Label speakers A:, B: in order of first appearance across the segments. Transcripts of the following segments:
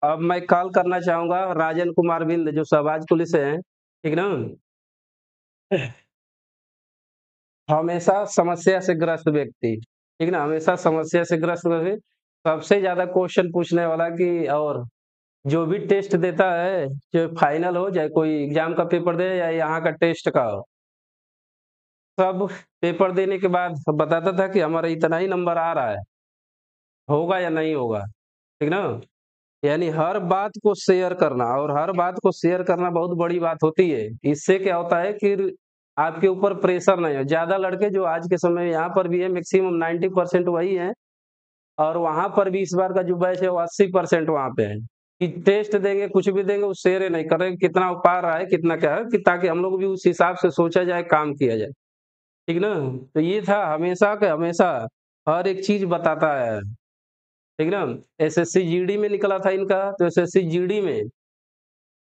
A: अब मैं कॉल करना चाहूँगा राजन कुमार बिंद जो शहबाज कुली से हैं, ठीक ना? हमेशा समस्या से ग्रस्त व्यक्ति, ठीक ना? हमेशा समस्या से ग्रस्त व्यक्ति, सबसे ज़्यादा क्वेश्चन पूछने वाला कि और जो भी टेस्ट देता है, चाहे फाइनल हो, चाहे कोई एग्ज़ाम का पेपर दे या यहाँ का टेस्ट का हो, सब पेपर देने के बाद बताता था कि हमारा इतना ही नंबर आ रहा है, होगा या नहीं होगा, ठीक ना? यानी हर बात को शेयर करना और हर बात को शेयर करना बहुत बड़ी बात होती है। इससे क्या होता है कि आपके ऊपर प्रेशर नहीं है। ज़्यादा लड़के जो आज के समय यहाँ पर भी है मैक्सिमम 90% वही हैं और वहाँ पर भी इस बार का जो बैच है वो 80% वहाँ पे है। कि टेस्ट देंगे, कुछ भी देंगे, वो शेयर नहीं कर रहे हैं, कितना वो पा रहा है, कितना क्या है कि ताकि हम लोग भी उस हिसाब से सोचा जाए, काम किया जाए। ठीक ना? तो ये था हमेशा का हमेशा हर एक चीज़ बताता है। ठीक ना? एसएससी जीडी में निकला था इनका, तो एसएससी जीडी में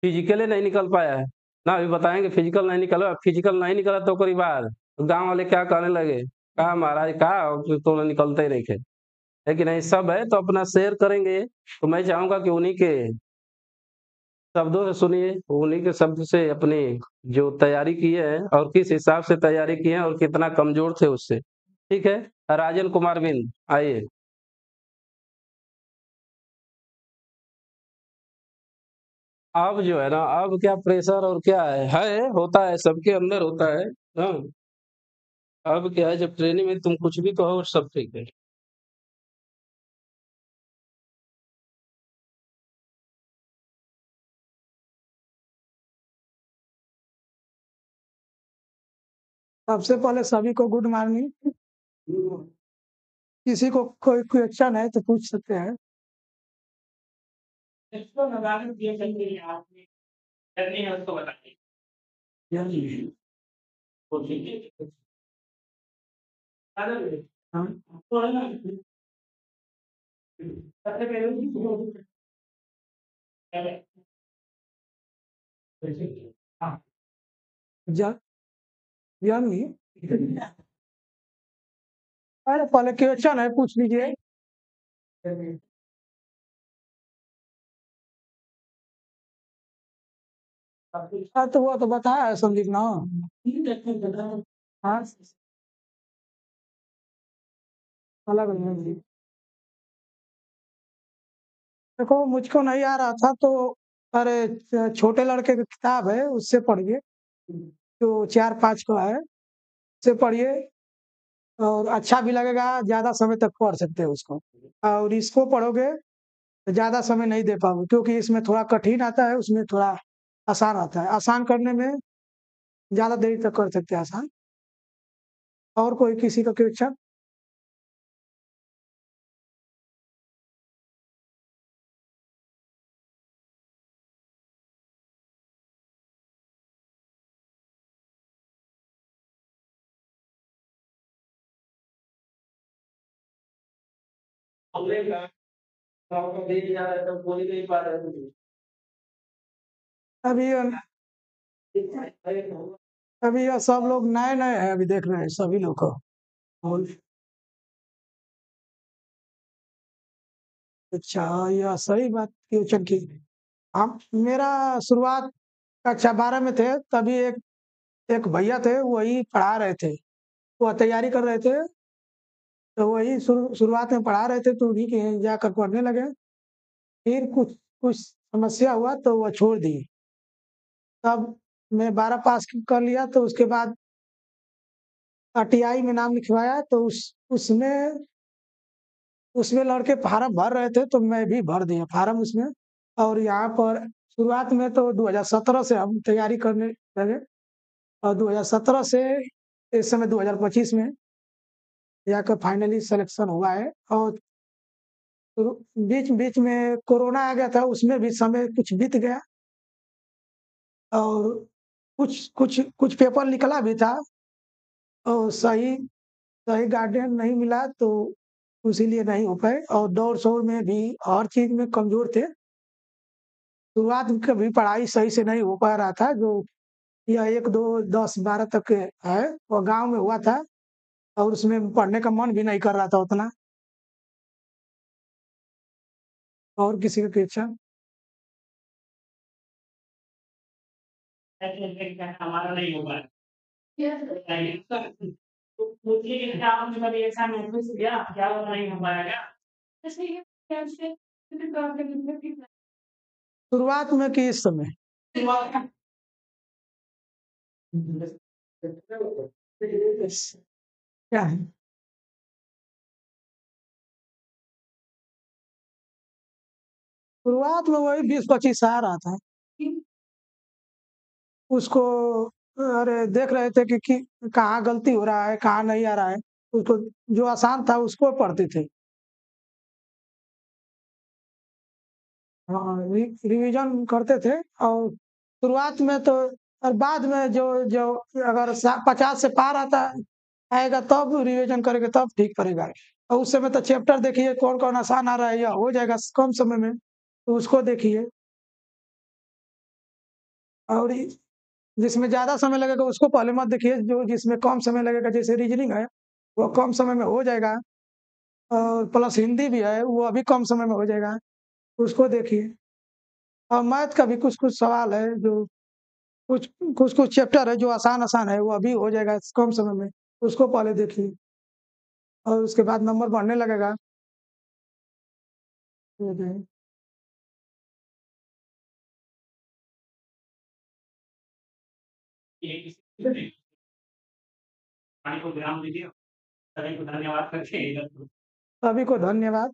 A: फिजिकले नहीं निकल पाया है। ना अभी बताएँगे फिजिकल नहीं निकला, फिजिकल नहीं निकला तो ओकरी बाद गाँव वाले क्या कहने लगे, "का महाराज का तो निकलते ही नइखे।" है कि नहीं? सब है तो अपना शेयर करेंगे, तो मैं चाहूँगा कि उन्हीं के शब्दों से सुनिए, उन्हीं के शब्द से अपनी जो तैयारी की है और किस हिसाब से तैयारी की है और कितना कमज़ोर थे उससे। ठीक है? राजन कुमार बिंद, आइए। अब जो है ना, अब क्या प्रेशर और क्या होता है, सबके अंदर होता है। हाँ, अब क्या है जब ट्रेनिंग में तुम कुछ भी कहो सब ठीक है।
B: सबसे पहले सभी को गुड मॉर्निंग। किसी को कोई क्वेश्चन है तो पूछ सकते हैं।
A: इसको लगाने के लिए आपने करनी है उसको बताइए। वो ठीक है। अरे
B: हाँ,
A: तो है ना सबसे पहले हाँ,
B: जा यानी अरे पहले क्वेश्चन है पूछ लीजिए। हाँ तो वो तो बताया है संदीप ना। हाँ, अलग अलग देखो मुझको नहीं आ रहा था तो अरे छोटे लड़के की किताब है उससे पढ़िए, जो 4-5 का है उससे पढ़िए और अच्छा भी लगेगा, ज्यादा समय तक पढ़ सकते हैं उसको। और इसको पढ़ोगे तो ज्यादा समय नहीं दे पाओगे क्योंकि इसमें थोड़ा कठिन आता है, उसमें थोड़ा आसान आता है। आसान करने में ज्यादा देरी तक कर सकते हैं आसान। और कोई किसी का क्वेश्चन?
A: हमने कहा आपको दे दिया है तो बोल ही नहीं पा रहे थे।
B: अभी अभी ये सब लोग नए नए हैं, अभी देख रहे हैं सभी लोग को। और अच्छा, यह सही बात क्वेश्चन की। हम मेरा शुरुआत कक्षा 12 में थे तभी एक एक भैया थे वही पढ़ा रहे थे, वो तैयारी कर रहे थे तो वही शुरुआत में पढ़ा रहे थे तो उन्हीं के यहाँ जाकर पढ़ने लगे। फिर कुछ कुछ समस्या हुआ तो वो छोड़ दिए। तब मैं 12 पास कर लिया तो उसके बाद आरटीआई में नाम लिखवाया तो उसमें उसमें लड़के फार्म भर रहे थे तो मैं भी भर दिया फार्म उसमें। और यहाँ पर शुरुआत में तो 2017 से हम तैयारी करने लगे और 2017 से इस समय 2025 में जाकर फाइनली सिलेक्शन हुआ है। और बीच बीच में कोरोना आ गया था, उसमें भी समय कुछ बीत गया और कुछ कुछ कुछ पेपर निकला भी था और सही सही गार्डियन नहीं मिला तो इसीलिए नहीं हो पाए। और दौड़ शौड़ में भी हर चीज में कमजोर थे। शुरुआत में कभी पढ़ाई सही से नहीं हो पा रहा था, जो यह 1 2 10 12 तक है वो गांव में हुआ था और उसमें पढ़ने का मन भी नहीं कर रहा था उतना। और किसी का क्वेश्चन?
C: हमारा नहीं होगा। तो पूछिए कि क्या आपने कभी ऐसा महसूस किया, क्या वो नहीं हो पाएगा?
B: शुरुआत में कि इस समय? क्या है? शुरुआत में वही 20-25 आ रहा था। उसको अरे देख रहे थे कि कहाँ गलती हो रहा है, कहाँ नहीं आ रहा है। उसको जो आसान था उसको पढ़ते थे। हाँ, रिवीजन करते थे। और शुरुआत में तो, और बाद में जो जो अगर 50 से पार आता आएगा तब रिवीजन करेंगे, तब ठीक पड़ेगा। और उस समय तो चैप्टर देखिए कौन कौन आसान आ रहा है या हो जाएगा कम समय में, तो उसको देखिए। और जिसमें ज्यादा समय लगेगा उसको पहले मत देखिए, जो जिसमें कम समय लगेगा, जैसे रीजनिंग है वो कम समय में हो जाएगा। और प्लस हिंदी भी है, वो अभी कम समय में हो जाएगा, उसको देखिए। और मैथ का भी कुछ कुछ सवाल है, जो कुछ कुछ कुछ चैप्टर है जो आसान आसान है, वो अभी हो जाएगा कम समय में, उसको पहले देखिए। और उसके बाद नंबर बढ़ने लगेगा।
C: को विराम दीजिए। सभी को धन्यवाद करके
B: सभी को धन्यवाद।